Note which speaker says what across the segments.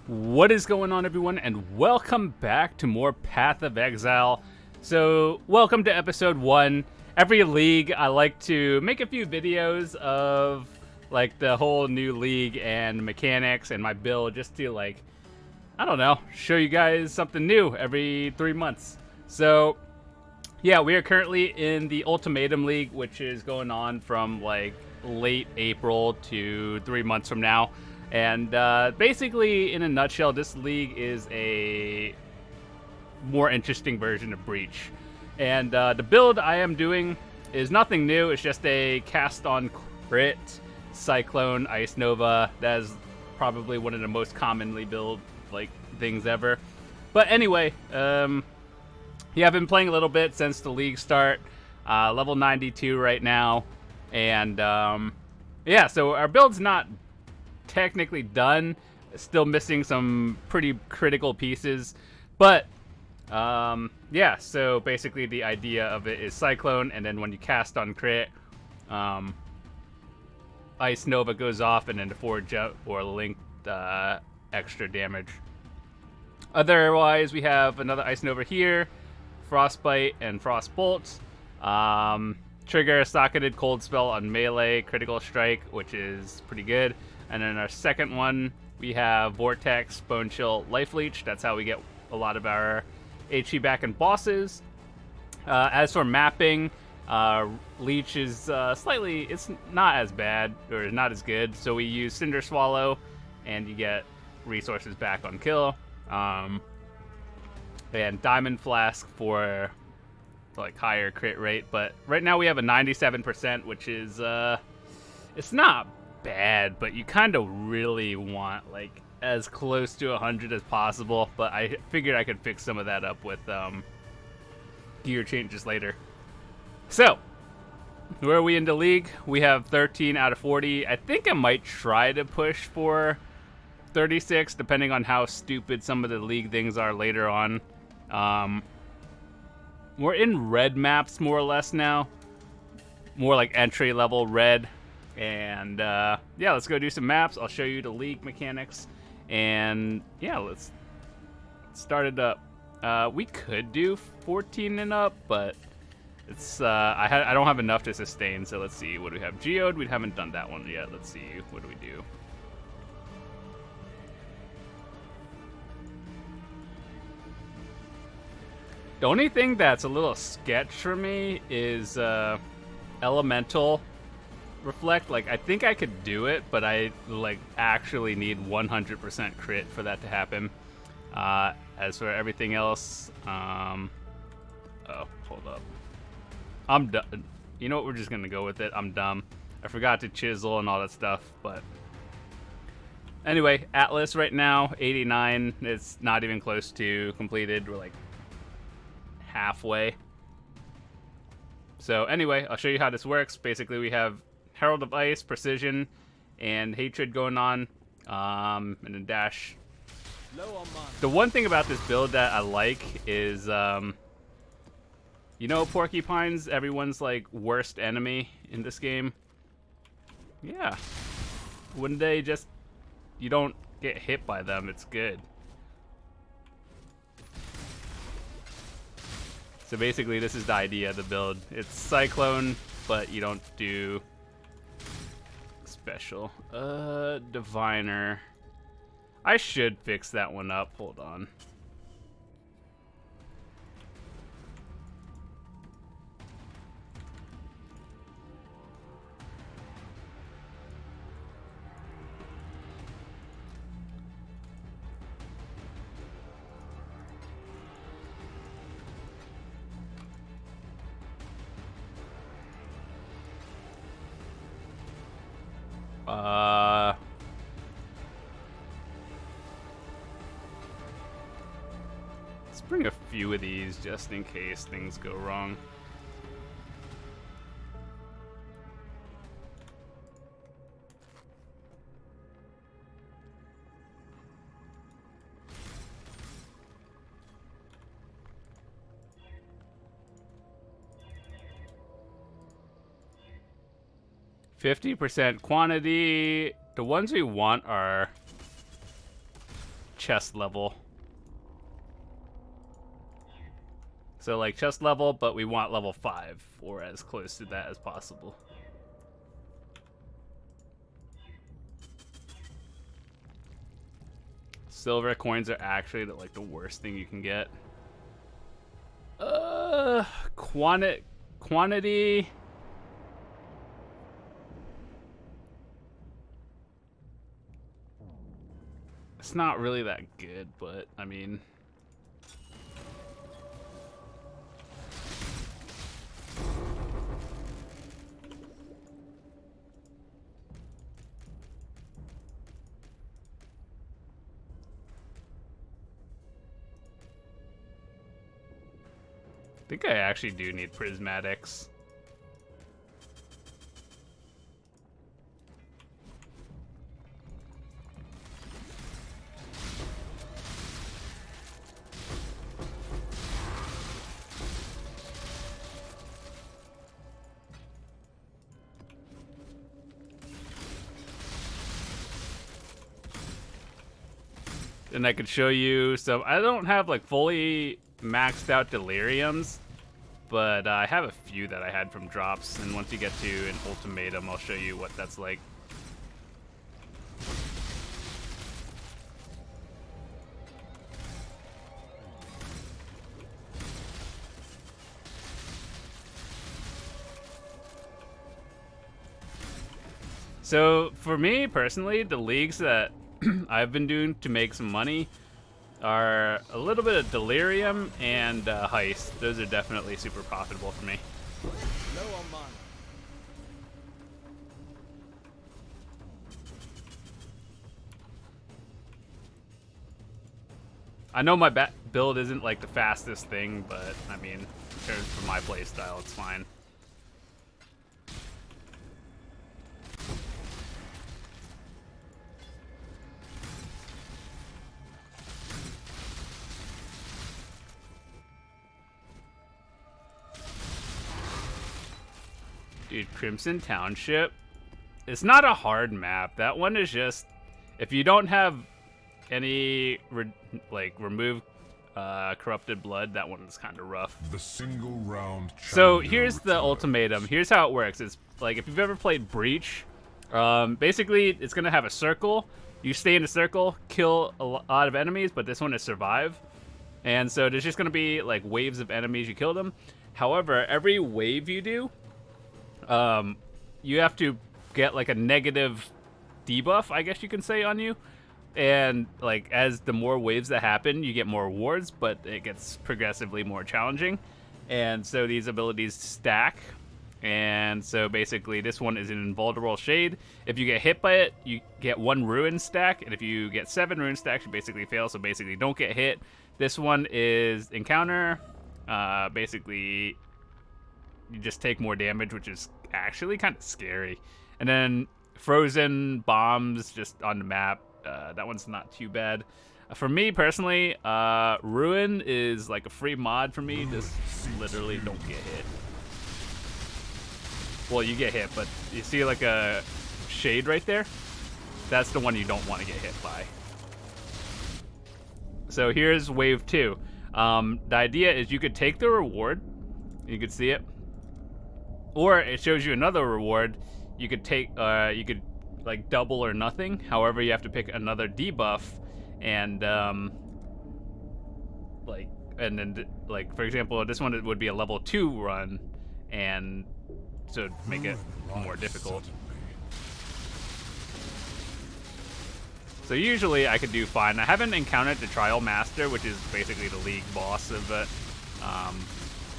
Speaker 1: What is going on, everyone, and welcome back to more Path of Exile. So, welcome to episode 1. Every league, I like to make a few videos of, like, the whole new league and mechanics and my build, just to, like, I don't know, show you guys something new every 3 months. So, yeah, we are currently in the Ultimatum League, which is going on from, like, late April to 3 months from now. And basically, in a nutshell, this league is a more interesting version of Breach. And the build I am doing is nothing new. It's just a cast on crit, Cyclone, Ice Nova. That is probably one of the most commonly build things ever. But anyway, yeah, I've been playing a little bit since the league start. Level 92 right now. And yeah, so our build's not technically done, still missing some pretty critical pieces, but yeah, so basically the idea of it is Cyclone, and then when you cast on crit, Ice Nova goes off, and then the forward jump or linked extra damage. Otherwise, we have another Ice Nova here, Frostbite and Frostbolt. Trigger a socketed cold spell on melee, critical strike, which is pretty good. And then our second one, we have Vortex, Bone Chill, Life Leech. That's how we get a lot of our HP back in bosses. As for mapping, Leech is slightly, it's not as bad, or not as good. So we use Cinder Swallow, and you get resources back on kill. And Diamond Flask for like higher crit rate. But right now we have a 97%, which is, it's not bad, but you kind of really want like as close to 100 as possible. But I figured I could fix some of that up with gear changes later. So where are we in the league? We have 13 out of 40. I think I might try to push for 36, depending on how stupid some of the league things are later on. We're in red maps more or less now, more like entry level red. And yeah, let's go do some maps. I'll show you the league mechanics, and yeah, let's start it up. We could do 14 and up, but it's I don't have enough to sustain. So let's see, what do we have? Geode, we haven't done that one yet. Let's see, what do we do? The only thing that's a little sketch for me is elemental reflect. Like, I think I could do it, but I like actually need 100% crit for that to happen. As for everything else, oh, hold up, I'm done. You know what, we're just gonna go with it. I'm dumb. I forgot to chisel and all that stuff. But anyway, Atlas right now 89. It's not even close to completed. We're like halfway. So anyway, I'll show you how this works. Basically, we have Herald of Ice, Precision, and Hatred going on, and then dash. The one thing about this build that I like is, you know, porcupines, everyone's like worst enemy in this game. Yeah, when they just, you don't get hit by them, it's good. So basically, this is the idea of the build. It's Cyclone, but you don't do special. Diviner. I should fix that one up. Hold on. Let's bring a few of these just in case things go wrong. %, quantity. The ones we want are chest level. So like chest level, but we want level 5 or as close to that as possible. Silver coins are actually like the worst thing you can get. Quantity. It's not really that good, but I mean. I think I actually do need prismatics. And I could show you some. I don't have like fully maxed out deliriums, but I have a few that I had from drops, and once you get to an ultimatum, I'll show you what that's like. So for me personally, the leagues that I've been doing to make some money are a little bit of delirium and heist. Those are definitely super profitable for me.
Speaker 2: No on mine.
Speaker 1: I know my build isn't like the fastest thing, but I mean, in terms for my playstyle, it's fine. Dude, Crimson Township. It's not a hard map. That one is just, if you don't have any remove corrupted blood, that one is kind of rough.
Speaker 3: The single round.
Speaker 1: So here's the ultimatum. Here's how it works. It's like if you've ever played Breach, basically it's gonna have a circle. You stay in a circle, kill a lot of enemies, but this one is survive. And so there's just gonna be like waves of enemies. You kill them. However, every wave you do, you have to get like a negative debuff, I guess you can say, on you. And like as the more waves that happen, you get more rewards, but it gets progressively more challenging. And so these abilities stack. And so basically this one is an invulnerable shade. If you get hit by it, you get 1 ruin stack. And if you get 7 ruin stacks, you basically fail. So basically don't get hit. This one is encounter. Basically you just take more damage, which is actually kind of scary. And then frozen bombs just on the map. That one's not too bad. For me personally, Ruin is like a free mod for me. Just literally don't get hit. Well, you get hit, but you see like a shade right there? That's the one you don't want to get hit by. So here's wave 2. The idea is you could take the reward. You could see it. Or it shows you another reward. You could take, you could like double or nothing. However, you have to pick another debuff, and then for example, this one would be a level 2 run, and so make it more difficult. So usually I could do fine. I haven't encountered the Trial Master, which is basically the league boss of it.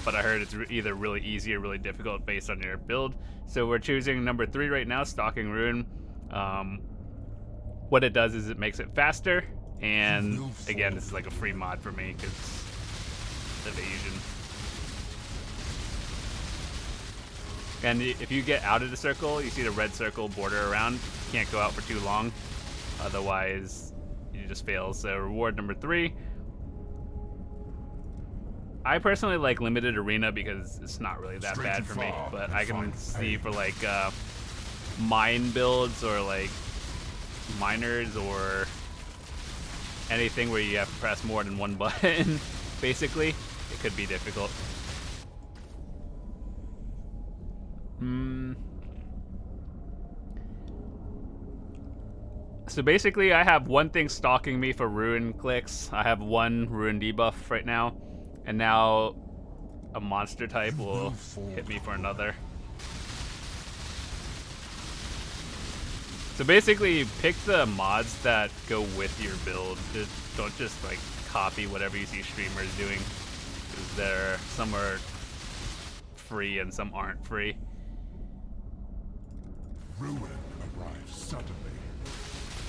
Speaker 1: But I heard it's either really easy or really difficult based on your build. So we're choosing number 3 right now, Stalking Ruin. What it does is it makes it faster, and again, this is like a free mod for me because evasion. And if you get out of the circle, you see the red circle border around. You can't go out for too long, otherwise you just fail. So reward number 3. I personally like limited arena because it's not really that bad for me, but I can see for like mine builds or like miners or anything where you have to press more than one button, basically, it could be difficult. So basically, I have one thing stalking me for ruin clicks. I have one ruin debuff right now, and now a monster type will hit me for another. So basically, pick the mods that go with your build. Don't just like copy whatever you see streamers doing, because some are free and some aren't free.
Speaker 2: Ruin arrives suddenly.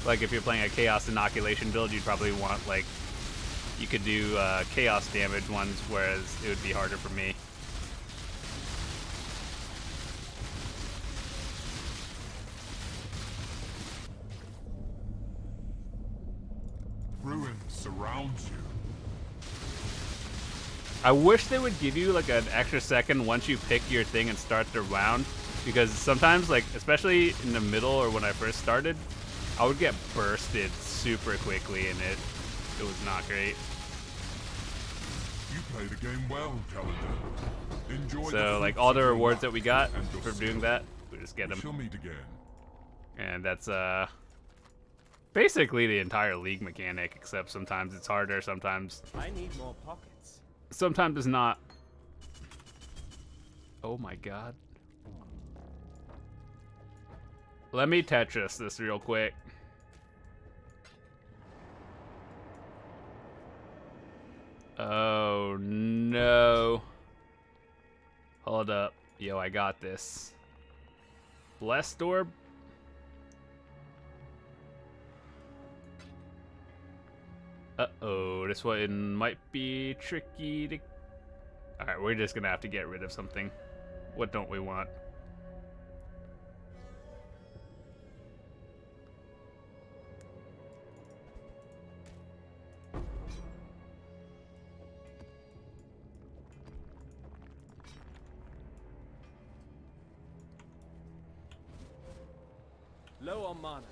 Speaker 1: Like if you're playing a chaos inoculation build, you'd probably want like you could do chaos damage ones, whereas it would be harder for me.
Speaker 2: Ruin surrounds you.
Speaker 1: I wish they would give you like an extra second once you pick your thing and start the round, because sometimes, like especially in the middle or when I first started, I would get bursted super quickly and it was not great.
Speaker 2: You play the game well, Calendar. Enjoy.
Speaker 1: So like all the rewards that we got for doing that, we just get them.
Speaker 2: We'll meet again.
Speaker 1: And that's basically the entire league mechanic, except sometimes it's harder, sometimes
Speaker 3: I need more pockets.
Speaker 1: Sometimes it's not. Oh my god. Let me Tetris this real quick. Oh no. Hold up. Yo, I got this. Blessed Orb? Uh-oh, this one might be tricky to... Alright, we're just gonna have to get rid of something. What don't we want?
Speaker 3: Low on mana.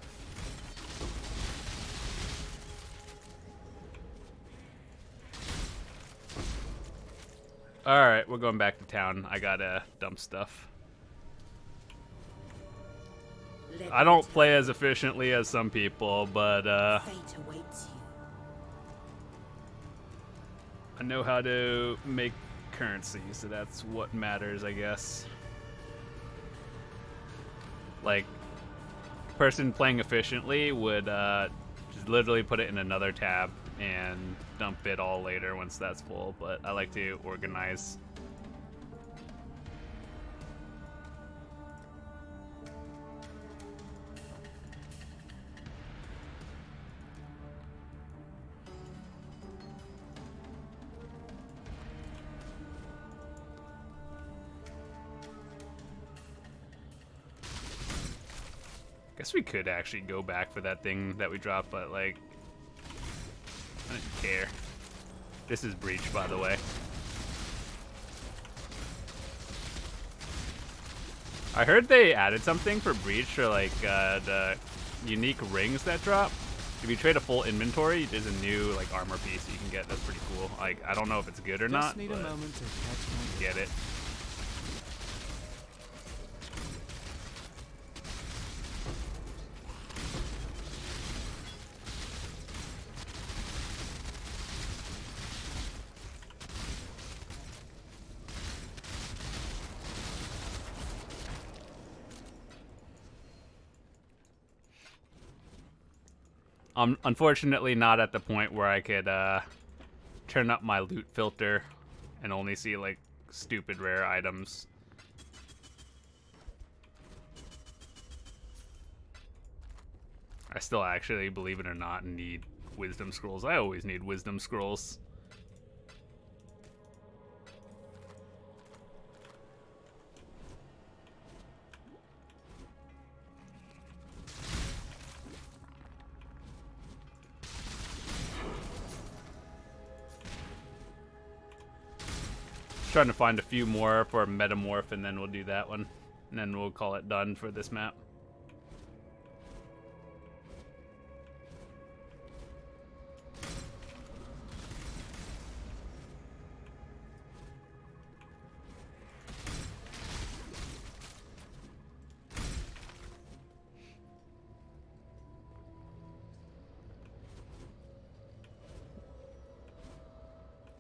Speaker 1: Alright, we're going back to town. I gotta dump stuff. I don't play as efficiently as some people, but
Speaker 4: Fate awaits you.
Speaker 1: I know how to make currency, so that's what matters, I guess. Like, person playing efficiently would just literally put it in another tab and dump it all later once that's full, but I like to organize. Guess we could actually go back for that thing that we dropped, but like, I didn't care. This is Breach, by the way. I heard they added something for Breach for like the unique rings that drop. If you trade a full inventory, there's a new like armor piece you can get. That's pretty cool. Like, I don't know if it's good or not,
Speaker 3: Need
Speaker 1: but
Speaker 3: a moment to catch my
Speaker 1: get it. I'm unfortunately not at the point where I could turn up my loot filter and only see like stupid rare items. I still actually, believe it or not, need wisdom scrolls. I always need wisdom scrolls. Trying to find a few more for Metamorph, and then we'll do that one. And then we'll call it done for this map.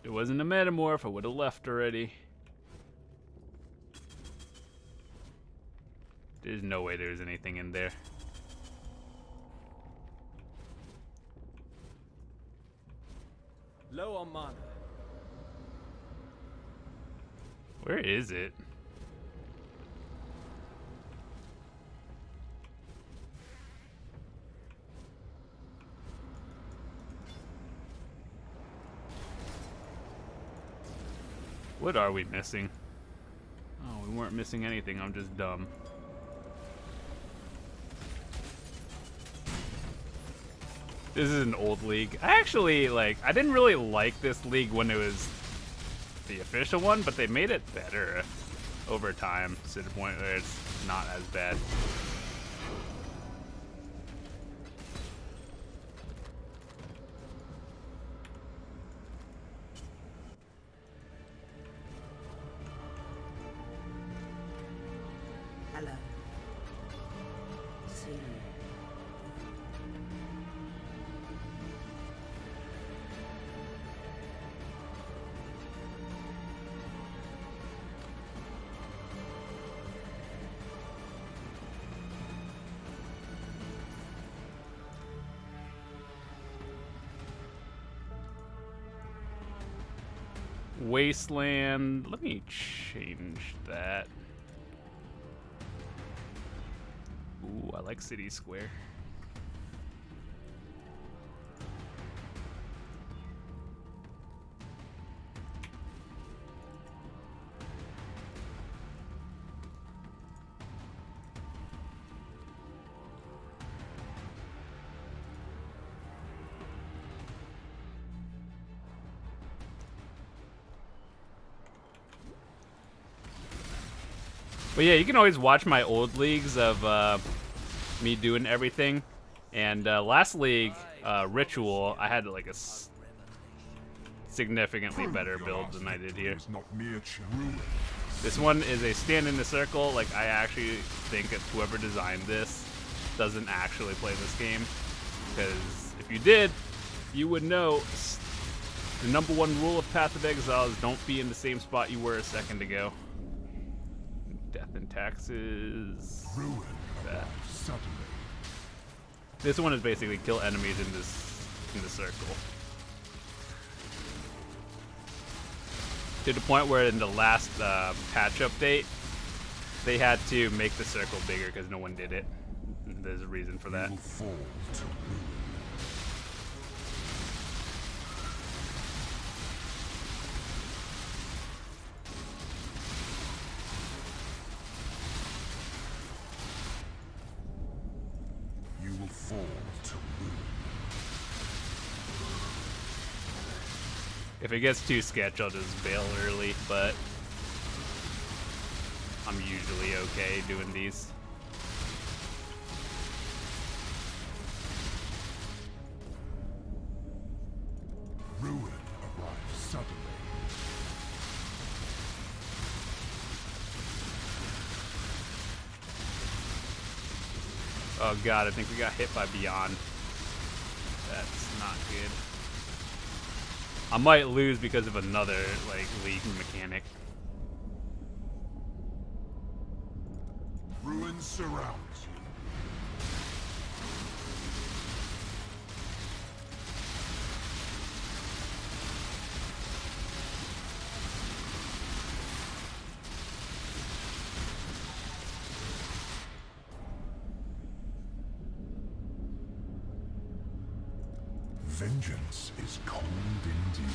Speaker 1: it wasn't a metamorph, I would have left already. There's no way there's anything in there.
Speaker 3: Low on mana.
Speaker 1: Where is it? What are we missing? Oh, we weren't missing anything. I'm just dumb. This is an old league. I actually, like, I didn't really like this league when it was the official one, but they made it better over time to the point where it's not as bad.
Speaker 4: Hello. See you.
Speaker 1: Wasteland. Let me change that. Ooh, I like City Square. But yeah, you can always watch my old leagues of me doing everything. And last league, Ritual, I had like a significantly better build than I did here. This one is a stand in the circle. Like, I actually think that whoever designed this doesn't actually play this game. Because if you did, you would know the #1 rule of Path of Exile is don't be in the same spot you were a second ago. Death and taxes.
Speaker 2: Ruin
Speaker 1: That.
Speaker 2: suddenly.
Speaker 1: This one is basically kill enemies in the circle. To the point where in the last patch update, they had to make the circle bigger because no one did it. There's a reason for that.
Speaker 2: You will fall to ruin. You will fall to ruin.
Speaker 1: If it gets too sketch, I'll just bail early, but I'm usually okay doing these.
Speaker 2: Ruin arrives suddenly.
Speaker 1: Oh god, I think we got hit by Beyond. That's not good. I might lose because of another, like, league mechanic.
Speaker 2: Ruin surrounds you. Vengeance is cold indeed.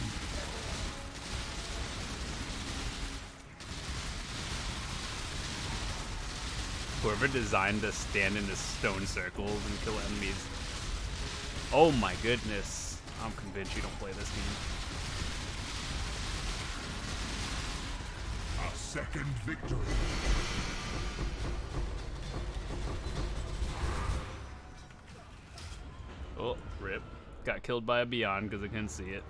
Speaker 1: Whoever designed this stand in the stone circles and kill enemies. Oh my goodness. I'm convinced you don't play this game.
Speaker 2: A second victory.
Speaker 1: Oh, rip. Got killed by a Beyond because I couldn't see it.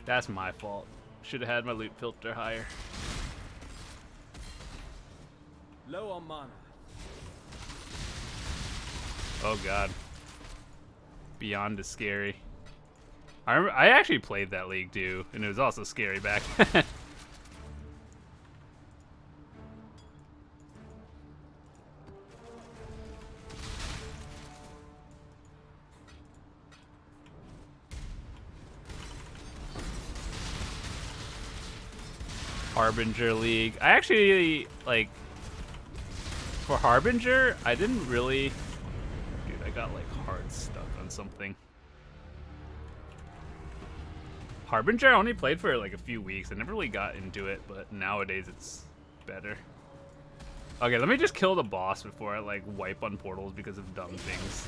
Speaker 1: That's my fault. Should have had my loot filter higher.
Speaker 3: Low on mana.
Speaker 1: Oh god. Beyond is scary. I actually played that league too, and it was also scary back then. Harbinger League. I actually, like, for Harbinger, I didn't really... Dude, I got, like, hard stuck on something. Harbinger I only played for, like, a few weeks. I never really got into it, but nowadays it's better. Okay, let me just kill the boss before I, like, wipe on portals because of dumb things.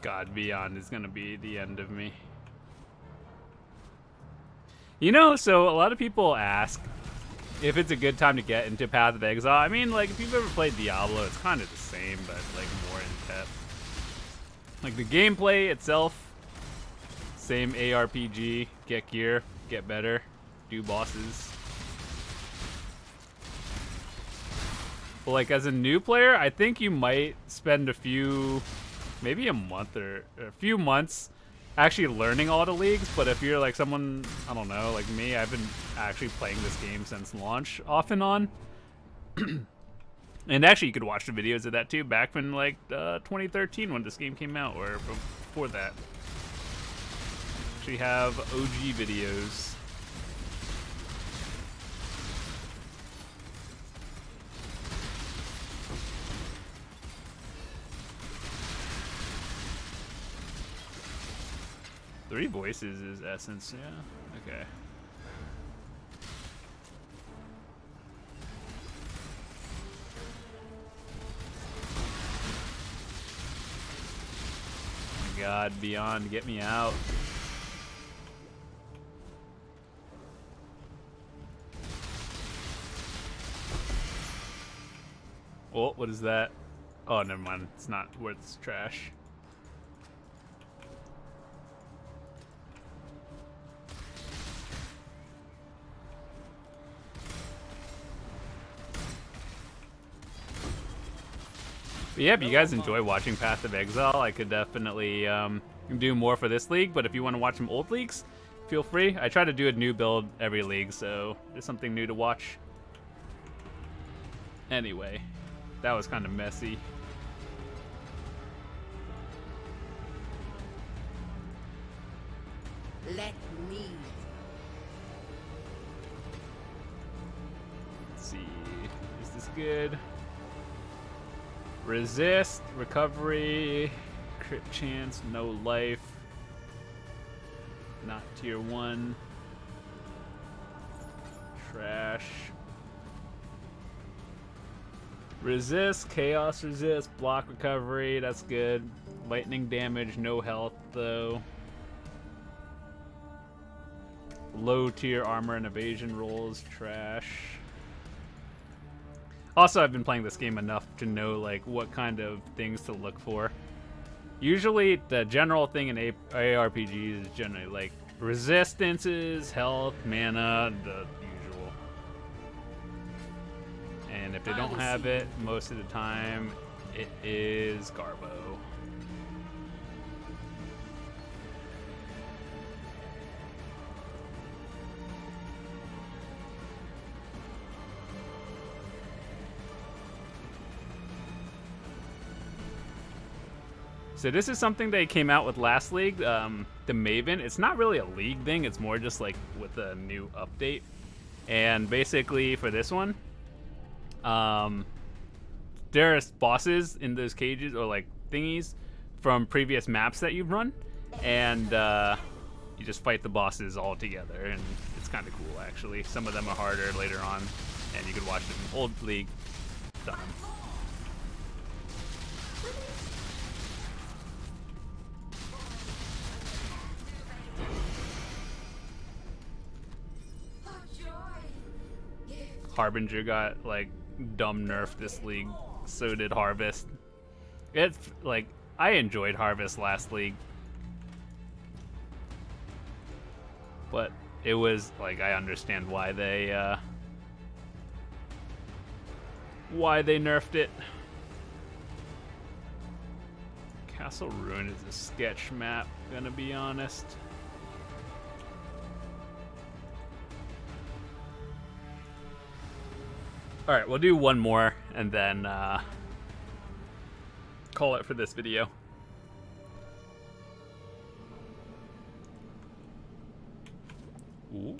Speaker 1: God, Beyond is gonna be the end of me. You know, so a lot of people ask if it's a good time to get into Path of Exile. I mean, like, if you've ever played Diablo, it's kind of the same, but, like, more in depth. Like, the gameplay itself, same ARPG, get gear, get better, do bosses. But, like, as a new player, I think you might spend maybe a month or a few months actually learning all the leagues. But if you're like someone, I don't know, like me, I've been actually playing this game since launch off and on. And actually you could watch the videos of that too, back when like 2013 when this game came out, or before that. Actually have OG videos. Three voices is essence, yeah. Okay. Oh my God, Beyond, get me out. Oh, what is that? Oh, never mind. It's not worth it's trash. But yeah, if you guys enjoy watching Path of Exile, I could definitely do more for this league. But if you want to watch some old leagues, feel free. I try to do a new build every league, so there's something new to watch. Anyway, that was kind of messy.
Speaker 4: Let me.
Speaker 1: Let's see, is this good? Resist, recovery, crit chance, no life. Not tier 1. Trash. Resist, chaos resist, block recovery, that's good. Lightning damage, no health though. Low tier armor and evasion rolls, trash. Also, I've been playing this game enough to know like what kind of things to look for. Usually, the general thing in ARPGs is generally like resistances, health, mana, the usual. And if they don't have it, most of the time, it is Garbo. So this is something they came out with last league, the Maven. It's not really a league thing, it's more just like with a new update. And basically for this one, there are bosses in those cages or like thingies from previous maps that you've run, and you just fight the bosses all together, and it's kind of cool actually. Some of them are harder later on, and you could watch them in old League done them. Harbinger got like dumb nerfed this league, so did Harvest. It's like, I enjoyed Harvest last league, but it was like, I understand why they nerfed it. Castle Ruin is a sketch map, gonna be honest. All right, we'll do one more and then call it for this video. Ooh.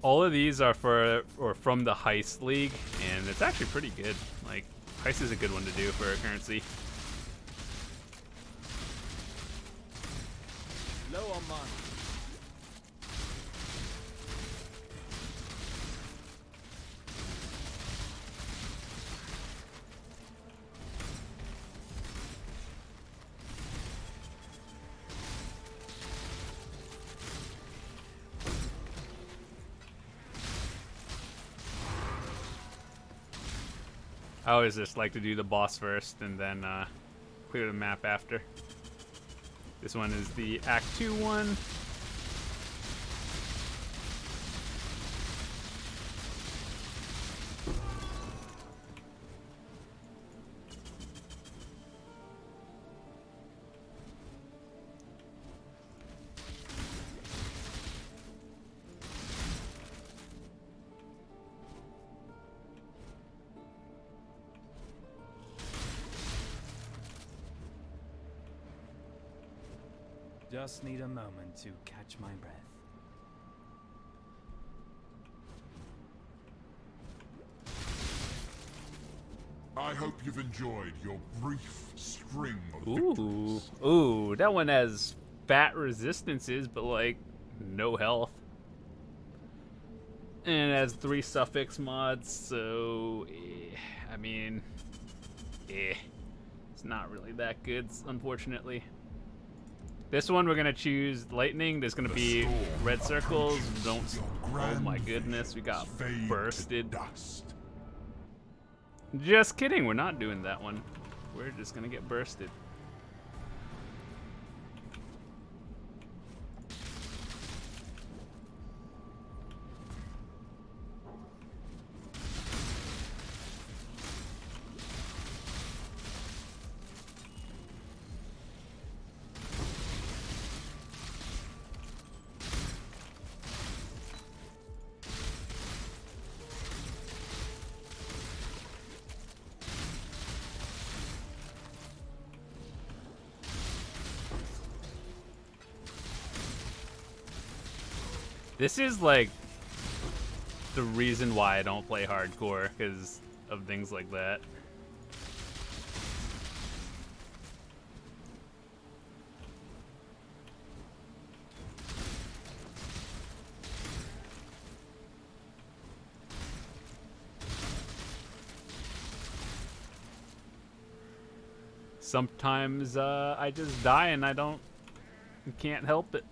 Speaker 1: All of these are for or from the Heist League, and it's actually pretty good. Like, Heist is a good one to do for a currency.
Speaker 3: Low on mana.
Speaker 1: I always just like to do the boss first and then clear the map after. This one is the Act 2 one.
Speaker 3: Just need a moment to catch my breath.
Speaker 2: I hope you've enjoyed your brief string of
Speaker 1: Ooh,
Speaker 2: victories.
Speaker 1: ooh, that one has fat resistances, but like no health. And it has 3 suffix mods, so I mean, it's not really that good, unfortunately. This one we're gonna choose lightning. There's gonna be red circles. Don't. Oh my goodness, we got bursted. Just kidding, we're not doing that one. We're just gonna get bursted. This is like the reason why I don't play hardcore, because of things like that. Sometimes I just die and I can't help it.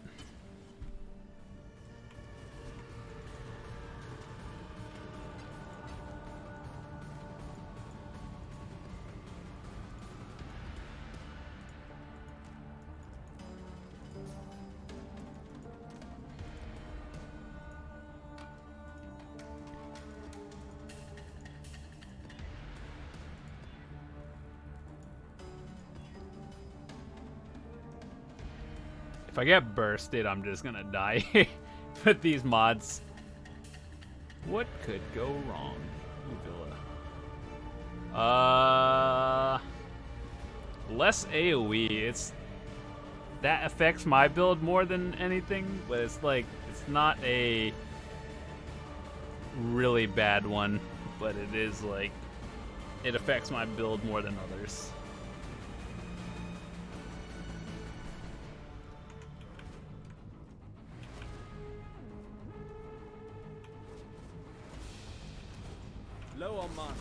Speaker 1: If I get bursted, I'm just gonna die. But these mods, what could go wrong? Villa. Less AoE. It's that affects my build more than anything, but it's like, it's not a really bad one, but it is like, it affects my build more than others.
Speaker 3: Low on mana.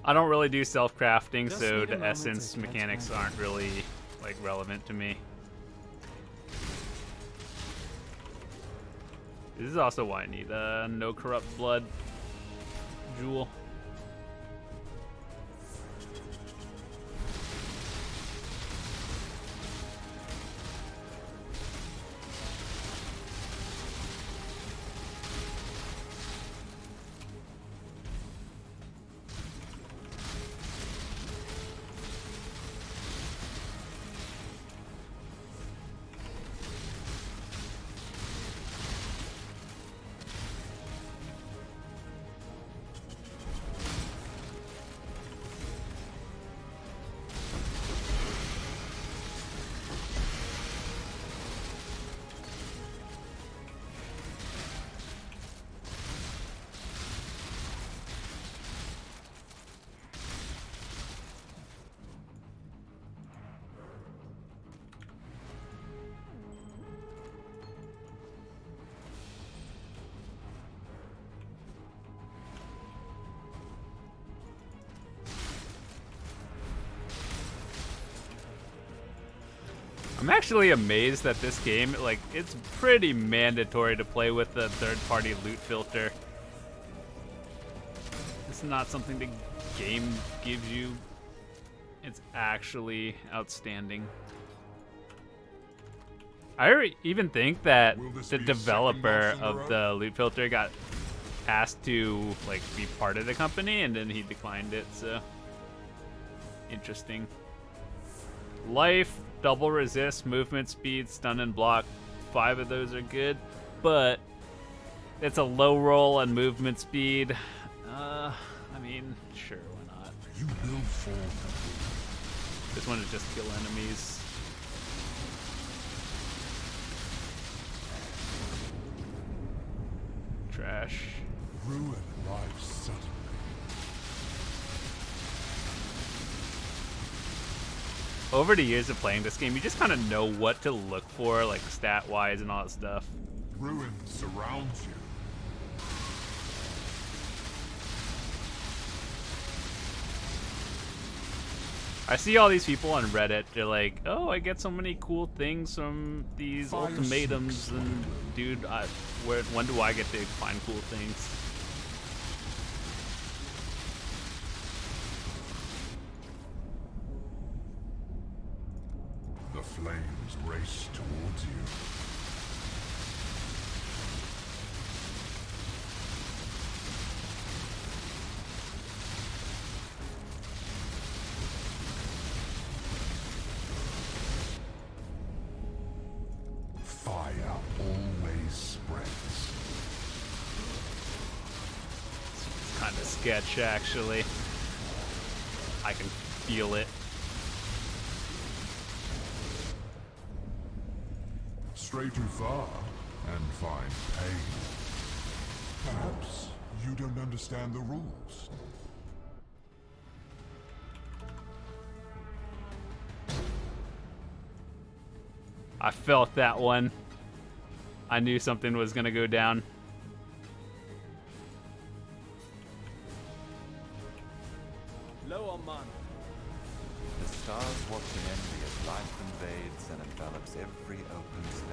Speaker 1: I don't really do self-crafting,
Speaker 3: Just
Speaker 1: so
Speaker 3: need a
Speaker 1: the
Speaker 3: moment
Speaker 1: essence
Speaker 3: to catch
Speaker 1: mechanics
Speaker 3: my
Speaker 1: aren't really like relevant to me. This is also why I need no corrupt blood jewel. I'm actually amazed that this game, like, it's pretty mandatory to play with the third-party loot filter. It's not something the game gives you. It's actually outstanding. I even think that the developer of the loot filter got asked to, like, be part of the company, and then he declined it, so interesting. Life, double resist, movement speed, stun and block. 5 of those are good, but it's a low roll on movement speed. I mean, sure, why not?
Speaker 2: You will fall.
Speaker 1: This one is just kill enemies. Trash.
Speaker 2: Ruin life suddenly.
Speaker 1: Over the years of playing this game, you just kind of know what to look for, like stat-wise and all that stuff.
Speaker 2: Ruin surrounds you.
Speaker 1: I see all these people on Reddit, they're like, oh, I get so many cool things from these
Speaker 2: Fire
Speaker 1: ultimatums,
Speaker 2: seeks
Speaker 1: and dude, when do I get to find cool things?
Speaker 2: The flames race towards you. Fire always spreads.
Speaker 1: It's kind of sketch, actually. I can feel it.
Speaker 2: Stray too far and find pain. Perhaps you don't understand the rules.
Speaker 1: I felt that one. I knew something was gonna go down.
Speaker 3: Low on mana.
Speaker 4: The stars watch in envy as life invades and envelops every open space.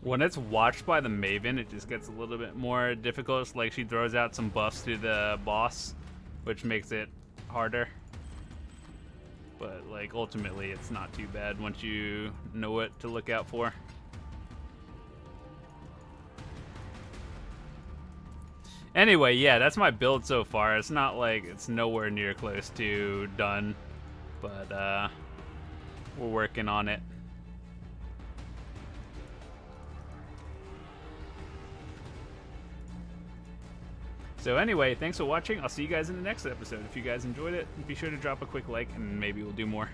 Speaker 1: When it's watched by the Maven, it just gets a little bit more difficult. It's like she throws out some buffs to the boss, which makes it harder. But like ultimately it's not too bad once you know what to look out for. Anyway, yeah, that's my build so far. It's not like it's nowhere near close to done, but we're working on it. So anyway, thanks for watching. I'll see you guys in the next episode. If you guys enjoyed it, be sure to drop a quick like and maybe we'll do more.